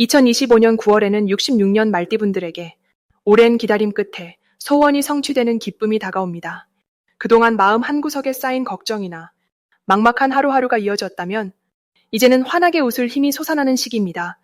2025년 9월에는 66년 말띠분들에게 오랜 기다림 끝에 소원이 성취되는 기쁨이 다가옵니다. 그동안 마음 한구석에 쌓인 걱정이나 막막한 하루하루가 이어졌다면 이제는 환하게 웃을 힘이 솟아나는 시기입니다.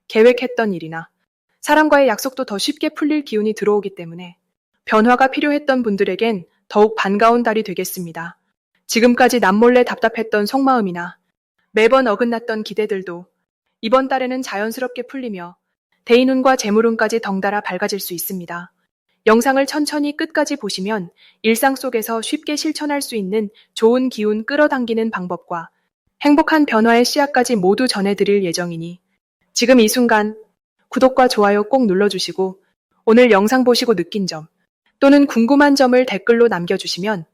계획했던 일이나 사람과의 약속도 더 쉽게 풀릴 기운이 들어오기 때문에 변화가 필요했던 분들에겐 더욱 반가운 달이 되겠습니다. 지금까지 남몰래 답답했던 속마음이나 매번 어긋났던 기대들도 이번 달에는 자연스럽게 풀리며 대인운과 재물운까지 덩달아 밝아질 수 있습니다. 영상을 천천히 끝까지 보시면 일상 속에서 쉽게 실천할 수 있는 좋은 기운 끌어당기는 방법과 행복한 변화의 씨앗까지 모두 전해드릴 예정이니 지금 이 순간 구독과 좋아요 꼭 눌러주시고 오늘 영상 보시고 느낀 점 또는 궁금한 점을 댓글로 남겨주시면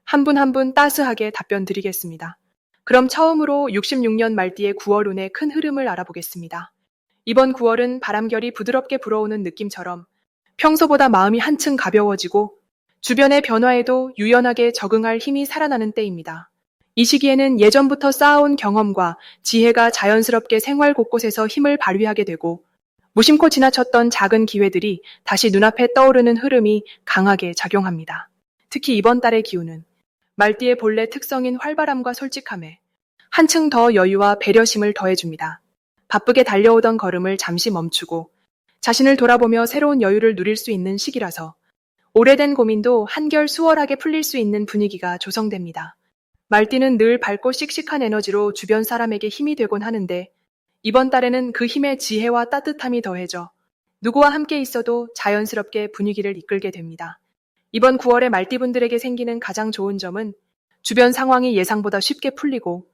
한 분 한 분 따스하게 답변 드리겠습니다. 그럼 처음으로 66년 말띠의 9월운의 큰 흐름을 알아보겠습니다. 이번 9월은 바람결이 부드럽게 불어오는 느낌처럼 평소보다 마음이 한층 가벼워지고 주변의 변화에도 유연하게 적응할 힘이 살아나는 때입니다. 이 시기에는 예전부터 쌓아온 경험과 지혜가 자연스럽게 생활 곳곳에서 힘을 발휘하게 되고 무심코 지나쳤던 작은 기회들이 다시 눈앞에 떠오르는 흐름이 강하게 작용합니다. 특히 이번 달의 기운은 말띠의 본래 특성인 활발함과 솔직함에 한층 더 여유와 배려심을 더해줍니다. 바쁘게 달려오던 걸음을 잠시 멈추고 자신을 돌아보며 새로운 여유를 누릴 수 있는 시기라서 오래된 고민도 한결 수월하게 풀릴 수 있는 분위기가 조성됩니다. 말띠는 늘 밝고 씩씩한 에너지로 주변 사람에게 힘이 되곤 하는데 이번 달에는 그 힘의 지혜와 따뜻함이 더해져 누구와 함께 있어도 자연스럽게 분위기를 이끌게 됩니다. 이번 9월에 말띠분들에게 생기는 가장 좋은 점은 주변 상황이 예상보다 쉽게 풀리고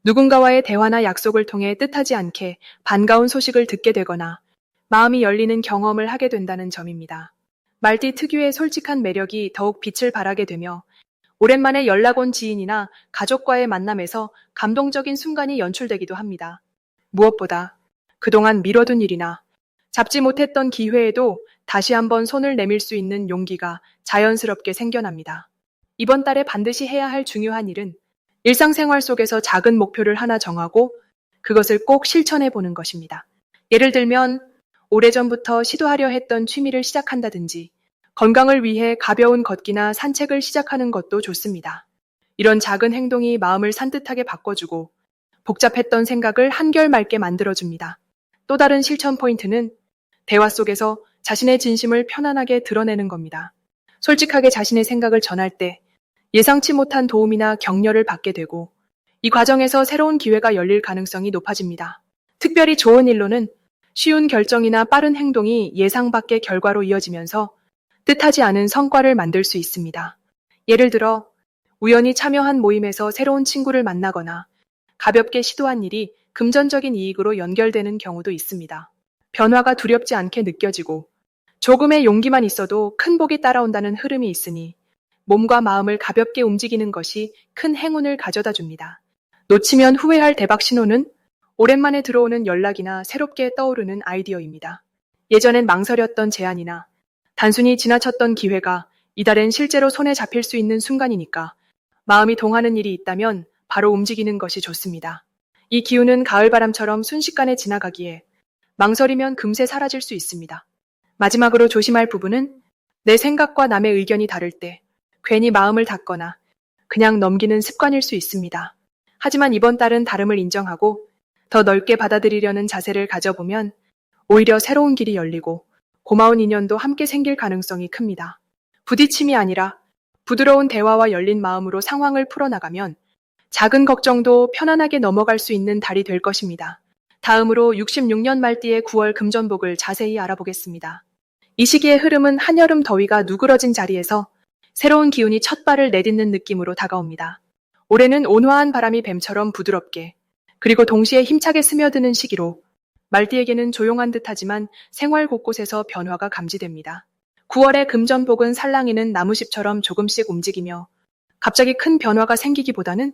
누군가와의 대화나 약속을 통해 뜻하지 않게 반가운 소식을 듣게 되거나 마음이 열리는 경험을 하게 된다는 점입니다. 말띠 특유의 솔직한 매력이 더욱 빛을 발하게 되며 오랜만에 연락 온 지인이나 가족과의 만남에서 감동적인 순간이 연출되기도 합니다. 무엇보다 그동안 미뤄둔 일이나 잡지 못했던 기회에도 다시 한번 손을 내밀 수 있는 용기가 자연스럽게 생겨납니다. 이번 달에 반드시 해야 할 중요한 일은 일상생활 속에서 작은 목표를 하나 정하고 그것을 꼭 실천해 보는 것입니다. 예를 들면 오래전부터 시도하려 했던 취미를 시작한다든지 건강을 위해 가벼운 걷기나 산책을 시작하는 것도 좋습니다. 이런 작은 행동이 마음을 산뜻하게 바꿔주고 복잡했던 생각을 한결 맑게 만들어줍니다. 또 다른 실천 포인트는 대화 속에서 자신의 진심을 편안하게 드러내는 겁니다. 솔직하게 자신의 생각을 전할 때 예상치 못한 도움이나 격려를 받게 되고 이 과정에서 새로운 기회가 열릴 가능성이 높아집니다. 특별히 좋은 일로는 쉬운 결정이나 빠른 행동이 예상 밖의 결과로 이어지면서 뜻하지 않은 성과를 만들 수 있습니다. 예를 들어 우연히 참여한 모임에서 새로운 친구를 만나거나 가볍게 시도한 일이 금전적인 이익으로 연결되는 경우도 있습니다. 변화가 두렵지 않게 느껴지고 조금의 용기만 있어도 큰 복이 따라온다는 흐름이 있으니 몸과 마음을 가볍게 움직이는 것이 큰 행운을 가져다 줍니다. 놓치면 후회할 대박 신호는 오랜만에 들어오는 연락이나 새롭게 떠오르는 아이디어입니다. 예전엔 망설였던 제안이나 단순히 지나쳤던 기회가 이달엔 실제로 손에 잡힐 수 있는 순간이니까 마음이 동하는 일이 있다면 바로 움직이는 것이 좋습니다. 이 기운은 가을바람처럼 순식간에 지나가기에 망설이면 금세 사라질 수 있습니다. 마지막으로 조심할 부분은 내 생각과 남의 의견이 다를 때 괜히 마음을 닫거나 그냥 넘기는 습관일 수 있습니다. 하지만 이번 달은 다름을 인정하고 더 넓게 받아들이려는 자세를 가져보면 오히려 새로운 길이 열리고 고마운 인연도 함께 생길 가능성이 큽니다. 부딪힘이 아니라 부드러운 대화와 열린 마음으로 상황을 풀어나가면 작은 걱정도 편안하게 넘어갈 수 있는 달이 될 것입니다. 다음으로 66년 말띠의 9월 금전복을 자세히 알아보겠습니다. 이 시기의 흐름은 한여름 더위가 누그러진 자리에서 새로운 기운이 첫 발을 내딛는 느낌으로 다가옵니다. 올해는 온화한 바람이 뱀처럼 부드럽게 그리고 동시에 힘차게 스며드는 시기로 말띠에게는 조용한 듯하지만 생활 곳곳에서 변화가 감지됩니다. 9월의 금전복은 살랑이는 나무잎처럼 조금씩 움직이며 갑자기 큰 변화가 생기기보다는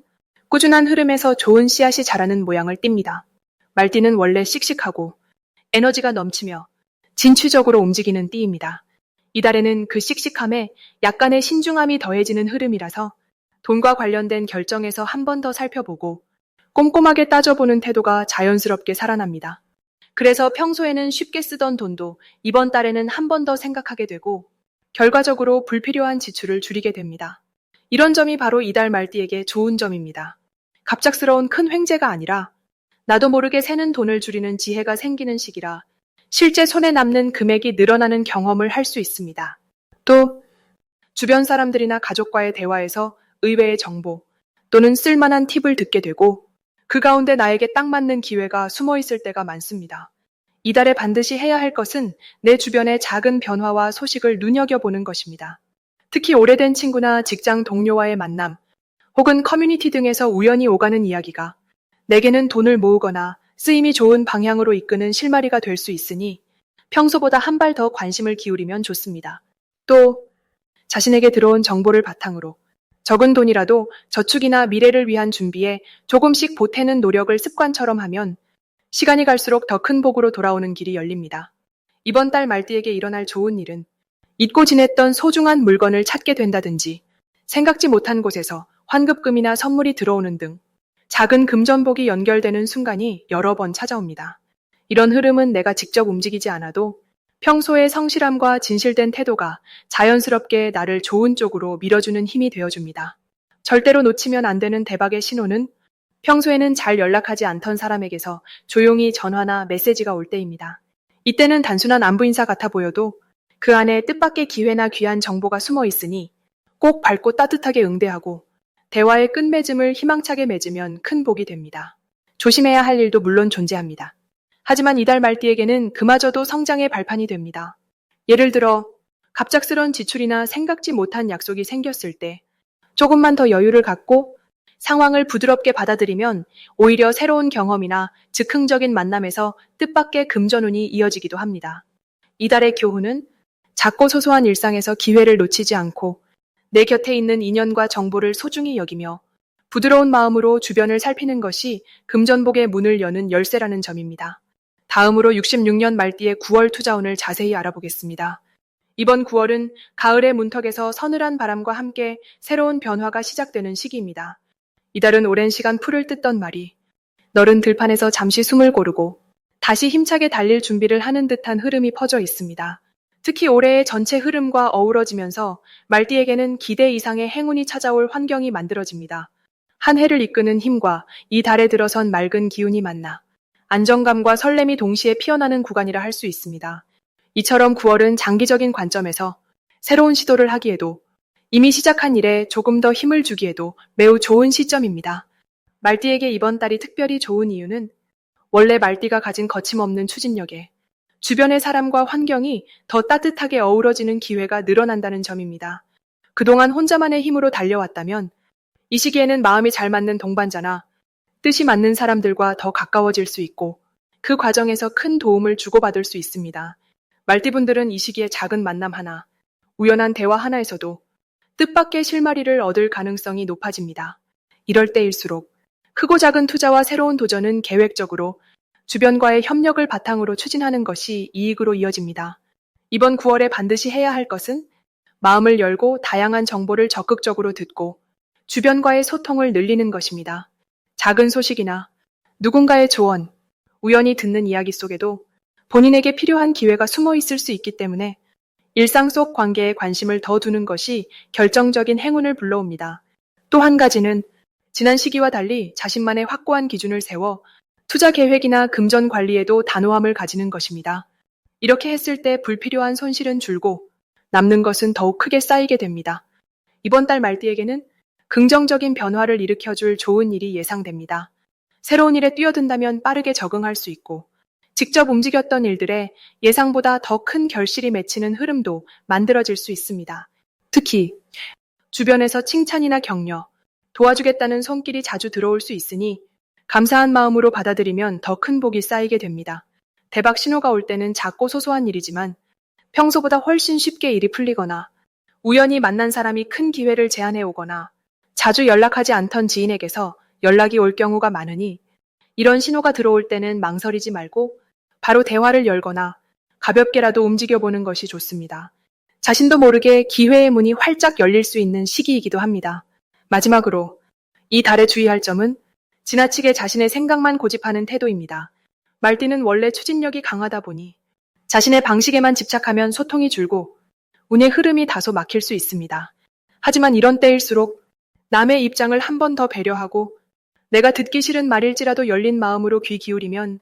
꾸준한 흐름에서 좋은 씨앗이 자라는 모양을 띱니다. 말띠는 원래 씩씩하고 에너지가 넘치며 진취적으로 움직이는 띠입니다. 이달에는 그 씩씩함에 약간의 신중함이 더해지는 흐름이라서 돈과 관련된 결정에서 한 번 더 살펴보고 꼼꼼하게 따져보는 태도가 자연스럽게 살아납니다. 그래서 평소에는 쉽게 쓰던 돈도 이번 달에는 한 번 더 생각하게 되고 결과적으로 불필요한 지출을 줄이게 됩니다. 이런 점이 바로 이달 말띠에게 좋은 점입니다. 갑작스러운 큰 횡재가 아니라 나도 모르게 새는 돈을 줄이는 지혜가 생기는 시기라 실제 손에 남는 금액이 늘어나는 경험을 할 수 있습니다. 또 주변 사람들이나 가족과의 대화에서 의외의 정보 또는 쓸만한 팁을 듣게 되고 그 가운데 나에게 딱 맞는 기회가 숨어 있을 때가 많습니다. 이달에 반드시 해야 할 것은 내 주변의 작은 변화와 소식을 눈여겨보는 것입니다. 특히 오래된 친구나 직장 동료와의 만남, 혹은 커뮤니티 등에서 우연히 오가는 이야기가 내게는 돈을 모으거나 쓰임이 좋은 방향으로 이끄는 실마리가 될 수 있으니 평소보다 한 발 더 관심을 기울이면 좋습니다. 또 자신에게 들어온 정보를 바탕으로 적은 돈이라도 저축이나 미래를 위한 준비에 조금씩 보태는 노력을 습관처럼 하면 시간이 갈수록 더 큰 복으로 돌아오는 길이 열립니다. 이번 달 말띠에게 일어날 좋은 일은 잊고 지냈던 소중한 물건을 찾게 된다든지 생각지 못한 곳에서 환급금이나 선물이 들어오는 등 작은 금전복이 연결되는 순간이 여러 번 찾아옵니다. 이런 흐름은 내가 직접 움직이지 않아도 평소의 성실함과 진실된 태도가 자연스럽게 나를 좋은 쪽으로 밀어주는 힘이 되어줍니다. 절대로 놓치면 안 되는 대박의 신호는 평소에는 잘 연락하지 않던 사람에게서 조용히 전화나 메시지가 올 때입니다. 이때는 단순한 안부 인사 같아 보여도 그 안에 뜻밖의 기회나 귀한 정보가 숨어 있으니 꼭 밝고 따뜻하게 응대하고 대화의 끝맺음을 희망차게 맺으면 큰 복이 됩니다. 조심해야 할 일도 물론 존재합니다. 하지만 이달 말띠에게는 그마저도 성장의 발판이 됩니다. 예를 들어 갑작스런 지출이나 생각지 못한 약속이 생겼을 때 조금만 더 여유를 갖고 상황을 부드럽게 받아들이면 오히려 새로운 경험이나 즉흥적인 만남에서 뜻밖의 금전운이 이어지기도 합니다. 이달의 교훈은 작고 소소한 일상에서 기회를 놓치지 않고 내 곁에 있는 인연과 정보를 소중히 여기며 부드러운 마음으로 주변을 살피는 것이 금전복의 문을 여는 열쇠라는 점입니다. 다음으로 66년 말띠의 9월 투자운을 자세히 알아보겠습니다. 이번 9월은 가을의 문턱에서 서늘한 바람과 함께 새로운 변화가 시작되는 시기입니다. 이달은 오랜 시간 풀을 뜯던 말이 너른 들판에서 잠시 숨을 고르고 다시 힘차게 달릴 준비를 하는 듯한 흐름이 퍼져 있습니다. 특히 올해의 전체 흐름과 어우러지면서 말띠에게는 기대 이상의 행운이 찾아올 환경이 만들어집니다. 한 해를 이끄는 힘과 이 달에 들어선 맑은 기운이 만나 안정감과 설렘이 동시에 피어나는 구간이라 할 수 있습니다. 이처럼 9월은 장기적인 관점에서 새로운 시도를 하기에도 이미 시작한 일에 조금 더 힘을 주기에도 매우 좋은 시점입니다. 말띠에게 이번 달이 특별히 좋은 이유는 원래 말띠가 가진 거침없는 추진력에 주변의 사람과 환경이 더 따뜻하게 어우러지는 기회가 늘어난다는 점입니다. 그동안 혼자만의 힘으로 달려왔다면 이 시기에는 마음이 잘 맞는 동반자나 뜻이 맞는 사람들과 더 가까워질 수 있고 그 과정에서 큰 도움을 주고받을 수 있습니다. 말띠분들은 이 시기에 작은 만남 하나, 우연한 대화 하나에서도 뜻밖의 실마리를 얻을 가능성이 높아집니다. 이럴 때일수록 크고 작은 투자와 새로운 도전은 계획적으로 주변과의 협력을 바탕으로 추진하는 것이 이익으로 이어집니다. 이번 9월에 반드시 해야 할 것은 마음을 열고 다양한 정보를 적극적으로 듣고 주변과의 소통을 늘리는 것입니다. 작은 소식이나 누군가의 조언, 우연히 듣는 이야기 속에도 본인에게 필요한 기회가 숨어 있을 수 있기 때문에 일상 속 관계에 관심을 더 두는 것이 결정적인 행운을 불러옵니다. 또 한 가지는 지난 시기와 달리 자신만의 확고한 기준을 세워 투자 계획이나 금전 관리에도 단호함을 가지는 것입니다. 이렇게 했을 때 불필요한 손실은 줄고 남는 것은 더욱 크게 쌓이게 됩니다. 이번 달 말띠에게는 긍정적인 변화를 일으켜줄 좋은 일이 예상됩니다. 새로운 일에 뛰어든다면 빠르게 적응할 수 있고 직접 움직였던 일들에 예상보다 더 큰 결실이 맺히는 흐름도 만들어질 수 있습니다. 특히 주변에서 칭찬이나 격려, 도와주겠다는 손길이 자주 들어올 수 있으니 감사한 마음으로 받아들이면 더 큰 복이 쌓이게 됩니다. 대박 신호가 올 때는 작고 소소한 일이지만 평소보다 훨씬 쉽게 일이 풀리거나 우연히 만난 사람이 큰 기회를 제안해 오거나 자주 연락하지 않던 지인에게서 연락이 올 경우가 많으니 이런 신호가 들어올 때는 망설이지 말고 바로 대화를 열거나 가볍게라도 움직여보는 것이 좋습니다. 자신도 모르게 기회의 문이 활짝 열릴 수 있는 시기이기도 합니다. 마지막으로 이 달에 주의할 점은 지나치게 자신의 생각만 고집하는 태도입니다. 말띠는 원래 추진력이 강하다 보니 자신의 방식에만 집착하면 소통이 줄고 운의 흐름이 다소 막힐 수 있습니다. 하지만 이런 때일수록 남의 입장을 한 번 더 배려하고 내가 듣기 싫은 말일지라도 열린 마음으로 귀 기울이면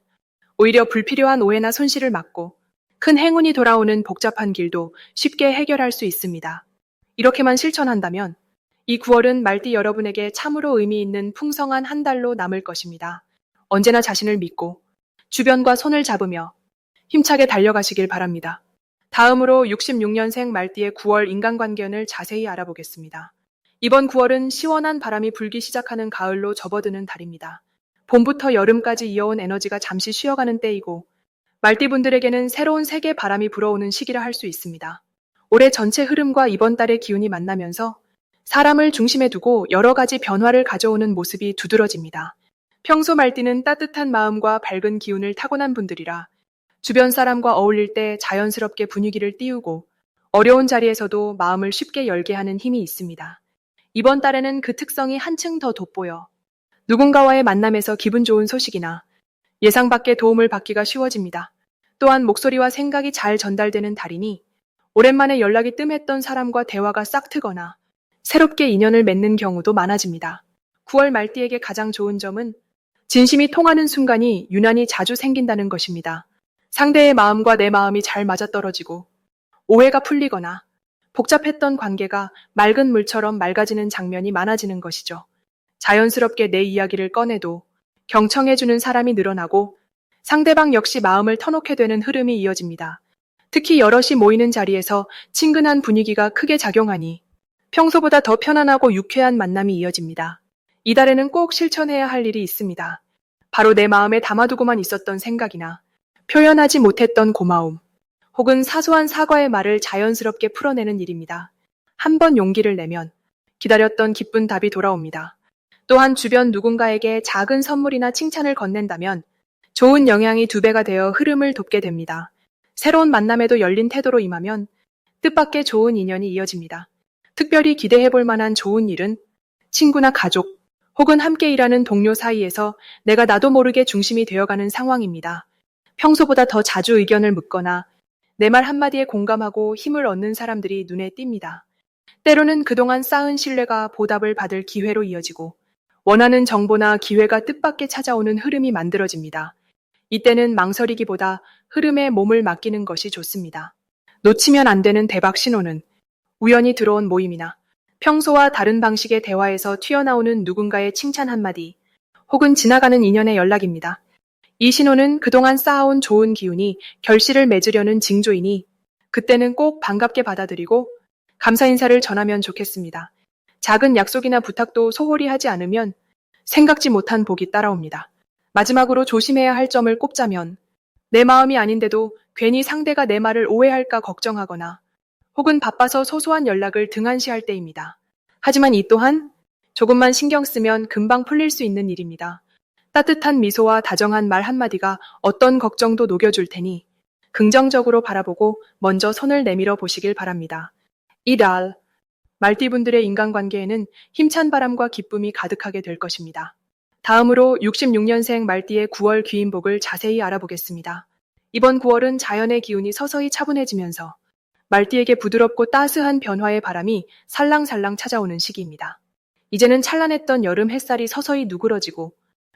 오히려 불필요한 오해나 손실을 막고 큰 행운이 돌아오는 복잡한 길도 쉽게 해결할 수 있습니다. 이렇게만 실천한다면 이 9월은 말띠 여러분에게 참으로 의미 있는 풍성한 한 달로 남을 것입니다. 언제나 자신을 믿고 주변과 손을 잡으며 힘차게 달려가시길 바랍니다. 다음으로 66년생 말띠의 9월 인간관계운을 자세히 알아보겠습니다. 이번 9월은 시원한 바람이 불기 시작하는 가을로 접어드는 달입니다. 봄부터 여름까지 이어온 에너지가 잠시 쉬어가는 때이고 말띠분들에게는 새로운 세계 바람이 불어오는 시기라 할 수 있습니다. 올해 전체 흐름과 이번 달의 기운이 만나면서 사람을 중심에 두고 여러 가지 변화를 가져오는 모습이 두드러집니다. 평소 말띠는 따뜻한 마음과 밝은 기운을 타고난 분들이라 주변 사람과 어울릴 때 자연스럽게 분위기를 띄우고 어려운 자리에서도 마음을 쉽게 열게 하는 힘이 있습니다. 이번 달에는 그 특성이 한층 더 돋보여 누군가와의 만남에서 기분 좋은 소식이나 예상 밖의 도움을 받기가 쉬워집니다. 또한 목소리와 생각이 잘 전달되는 달이니 오랜만에 연락이 뜸했던 사람과 대화가 싹 트거나 새롭게 인연을 맺는 경우도 많아집니다. 9월 말띠에게 가장 좋은 점은 진심이 통하는 순간이 유난히 자주 생긴다는 것입니다. 상대의 마음과 내 마음이 잘 맞아떨어지고 오해가 풀리거나 복잡했던 관계가 맑은 물처럼 맑아지는 장면이 많아지는 것이죠. 자연스럽게 내 이야기를 꺼내도 경청해주는 사람이 늘어나고 상대방 역시 마음을 터놓게 되는 흐름이 이어집니다. 특히 여럿이 모이는 자리에서 친근한 분위기가 크게 작용하니 평소보다 더 편안하고 유쾌한 만남이 이어집니다. 이달에는 꼭 실천해야 할 일이 있습니다. 바로 내 마음에 담아두고만 있었던 생각이나 표현하지 못했던 고마움, 혹은 사소한 사과의 말을 자연스럽게 풀어내는 일입니다. 한 번 용기를 내면 기다렸던 기쁜 답이 돌아옵니다. 또한 주변 누군가에게 작은 선물이나 칭찬을 건넨다면 좋은 영향이 2배가 되어 흐름을 돕게 됩니다. 새로운 만남에도 열린 태도로 임하면 뜻밖의 좋은 인연이 이어집니다. 특별히 기대해볼 만한 좋은 일은 친구나 가족, 혹은 함께 일하는 동료 사이에서 내가 나도 모르게 중심이 되어가는 상황입니다. 평소보다 더 자주 의견을 묻거나 내 말 한마디에 공감하고 힘을 얻는 사람들이 눈에 띕니다. 때로는 그동안 쌓은 신뢰가 보답을 받을 기회로 이어지고 원하는 정보나 기회가 뜻밖의 찾아오는 흐름이 만들어집니다. 이때는 망설이기보다 흐름에 몸을 맡기는 것이 좋습니다. 놓치면 안 되는 대박 신호는 우연히 들어온 모임이나 평소와 다른 방식의 대화에서 튀어나오는 누군가의 칭찬 한마디, 혹은 지나가는 인연의 연락입니다. 이 신호는 그동안 쌓아온 좋은 기운이 결실을 맺으려는 징조이니 그때는 꼭 반갑게 받아들이고 감사 인사를 전하면 좋겠습니다. 작은 약속이나 부탁도 소홀히 하지 않으면 생각지 못한 복이 따라옵니다. 마지막으로 조심해야 할 점을 꼽자면 내 마음이 아닌데도 괜히 상대가 내 말을 오해할까 걱정하거나 혹은 바빠서 소소한 연락을 등한시할 때입니다. 하지만 이 또한 조금만 신경 쓰면 금방 풀릴 수 있는 일입니다. 따뜻한 미소와 다정한 말 한마디가 어떤 걱정도 녹여줄 테니 긍정적으로 바라보고 먼저 손을 내밀어 보시길 바랍니다. 이달 말띠분들의 인간관계에는 힘찬 바람과 기쁨이 가득하게 될 것입니다. 다음으로 66년생 말띠의 9월 귀인복을 자세히 알아보겠습니다. 이번 9월은 자연의 기운이 서서히 차분해지면서 말띠에게 부드럽고 따스한 변화의 바람이 살랑살랑 찾아오는 시기입니다. 이제는 찬란했던 여름 햇살이 서서히 누그러지고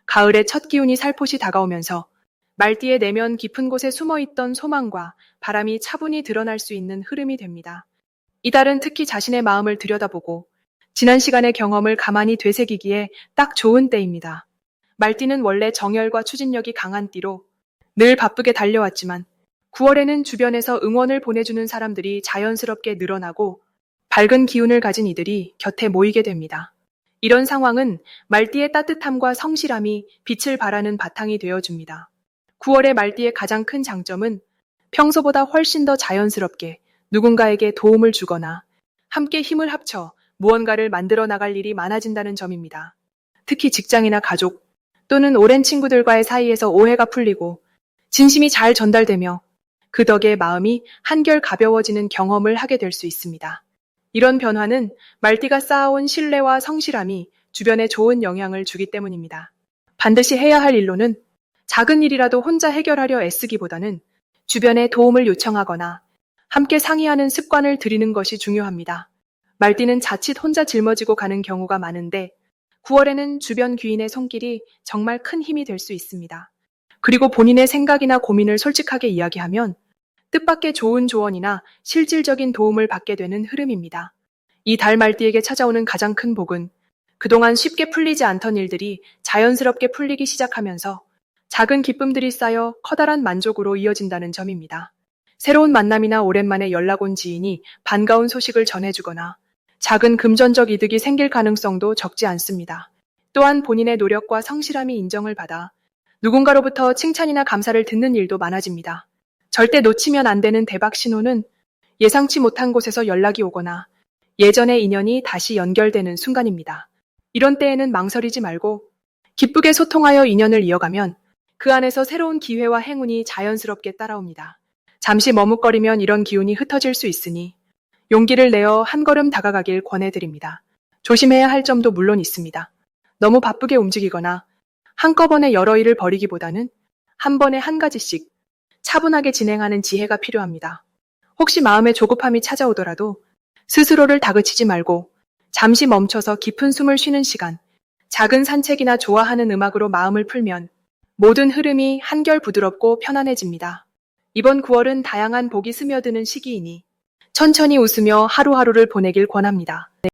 가을의 첫 기운이 살포시 다가오면서 말띠의 내면 깊은 곳에 숨어있던 소망과 바람이 차분히 드러날 수 있는 흐름이 됩니다. 이달은 특히 자신의 마음을 들여다보고 지난 시간의 경험을 가만히 되새기기에 딱 좋은 때입니다. 말띠는 원래 정열과 추진력이 강한 띠로 늘 바쁘게 달려왔지만 9월에는 주변에서 응원을 보내주는 사람들이 자연스럽게 늘어나고 밝은 기운을 가진 이들이 곁에 모이게 됩니다. 이런 상황은 말띠의 따뜻함과 성실함이 빛을 발하는 바탕이 되어줍니다. 9월의 말띠의 가장 큰 장점은 평소보다 훨씬 더 자연스럽게 누군가에게 도움을 주거나 함께 힘을 합쳐 무언가를 만들어 나갈 일이 많아진다는 점입니다. 특히 직장이나 가족 또는 오랜 친구들과의 사이에서 오해가 풀리고 진심이 잘 전달되며 그 덕에 마음이 한결 가벼워지는 경험을 하게 될 수 있습니다. 이런 변화는 말띠가 쌓아온 신뢰와 성실함이 주변에 좋은 영향을 주기 때문입니다. 반드시 해야 할 일로는 작은 일이라도 혼자 해결하려 애쓰기보다는 주변에 도움을 요청하거나 함께 상의하는 습관을 들이는 것이 중요합니다. 말띠는 자칫 혼자 짊어지고 가는 경우가 많은데 9월에는 주변 귀인의 손길이 정말 큰 힘이 될 수 있습니다. 그리고 본인의 생각이나 고민을 솔직하게 이야기하면 뜻밖의 좋은 조언이나 실질적인 도움을 받게 되는 흐름입니다. 이 달 말띠에게 찾아오는 가장 큰 복은 그동안 쉽게 풀리지 않던 일들이 자연스럽게 풀리기 시작하면서 작은 기쁨들이 쌓여 커다란 만족으로 이어진다는 점입니다. 새로운 만남이나 오랜만에 연락 온 지인이 반가운 소식을 전해주거나 작은 금전적 이득이 생길 가능성도 적지 않습니다. 또한 본인의 노력과 성실함이 인정을 받아 누군가로부터 칭찬이나 감사를 듣는 일도 많아집니다. 절대 놓치면 안 되는 대박 신호는 예상치 못한 곳에서 연락이 오거나 예전의 인연이 다시 연결되는 순간입니다. 이런 때에는 망설이지 말고 기쁘게 소통하여 인연을 이어가면 그 안에서 새로운 기회와 행운이 자연스럽게 따라옵니다. 잠시 머뭇거리면 이런 기운이 흩어질 수 있으니 용기를 내어 한 걸음 다가가길 권해드립니다. 조심해야 할 점도 물론 있습니다. 너무 바쁘게 움직이거나 한꺼번에 여러 일을 벌이기보다는 한 번에 한 가지씩 차분하게 진행하는 지혜가 필요합니다. 혹시 마음에 조급함이 찾아오더라도 스스로를 다그치지 말고 잠시 멈춰서 깊은 숨을 쉬는 시간, 작은 산책이나 좋아하는 음악으로 마음을 풀면 모든 흐름이 한결 부드럽고 편안해집니다. 이번 9월은 다양한 복이 스며드는 시기이니 천천히 웃으며 하루하루를 보내길 권합니다.